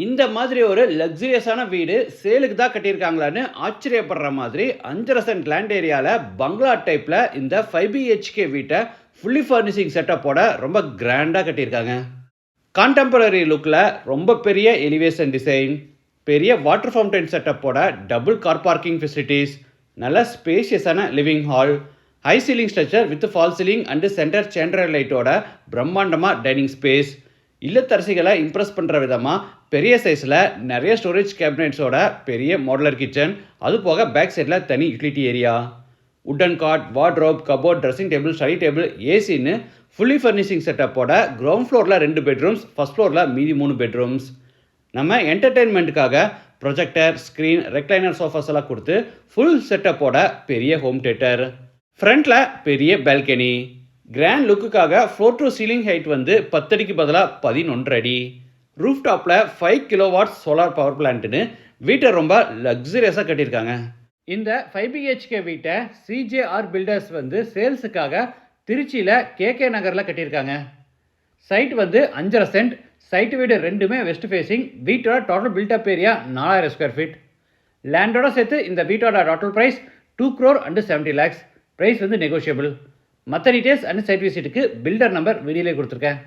இந்த மாதிரி ஒரு லக்ஸூரியஸான வீடு சேலுக்கு தான் கட்டியிருக்காங்களான்னு ஆச்சரியப்படுற மாதிரி 5.5 சென்ட் லேண்ட் ஏரியாவில் பங்களா டைப்பில் இந்த 5 பிஹெச்கே வீட்டை ஃபுல்லி ஃபர்னிஷிங் செட்டப்போட ரொம்ப கிராண்டாக கட்டியிருக்காங்க. கான்டெம்பரரி லுக்கில் ரொம்ப பெரிய எலிவேஷன் டிசைன், பெரிய வாட்டர் ஃபவுண்டைன் செட்டப்போட டபுள் கார் பார்க்கிங் ஃபெசிலிட்டிஸ், நல்ல ஸ்பேஷியஸான living hall, high ceiling structure with fall ceiling and center சேண்டர் லைட்டோட பிரம்மாண்டமாக டைனிங் ஸ்பேஸ், இல்லத்தரசிகளை இம்ப்ரெஸ் பண்ணுற விதமாக பெரிய சைஸில் நிறைய ஸ்டோரேஜ் கேபினெட்ஸோட பெரிய மாடுலர் கிச்சன், அது போக பேக் சைடில் தனி utility area, wooden cot, wardrobe, cupboard, dressing table, study table, ஏசின்னு ஃபுல்லி ஃபர்னிஷிங் செட்டப்போட கிரவுண்ட் ஃப்ளோரில் 2 பெட்ரூம்ஸ், ஃபர்ஸ்ட் ஃப்ளோரில் மீதி 3 பெட்ரூம்ஸ். நம்ம என்டர்டெயின்மெண்ட்டுக்காக ப்ரொஜெக்டர், ஸ்க்ரீன், ரெக்லைனர் சோஃபாஸ் எல்லாம் கொடுத்து ஃபுல் செட்டப்போட பெரிய ஹோம் தியேட்டர். ஃப்ரண்ட்டில் பெரிய பால்கனி. கிராண்ட் லுக்குக்காக ஃப்ளோர் டு சீலிங் ஹைட் வந்து 10 அடிக்கு பதிலாக 11 அடி. ரூஃப் டாப்பில் 5 கிலோவாட் சோலார் பவர் பிளான்ட்டுன்னு வீட்டை ரொம்ப லக்ஸரியஸாக கட்டியிருக்காங்க. இந்த 5 பிஹெச்கே வீட்டை சிஜேஆர் பில்டர்ஸ் வந்து சேல்ஸுக்காக திருச்சியில் கேகே நகரில் கட்டியிருக்காங்க. சைட் வந்து 5.5 சென்ட். சைட்டு வீடு ரெண்டுமே வெஸ்ட் ஃபேஸிங். வீட்டோட total built up area 4000 square feet. லேண்டோட சேர்த்து இந்த வீட்டோட total price 2 crore and 70 lakhs. Price வந்து நெகோஷியபிள். மற்ற டீட்டெயில்ஸ் அண்ட் சைட் விசிட்டுக்கு பில்டர் நம்பர் வீடியோலே கொடுத்துருக்கேன்.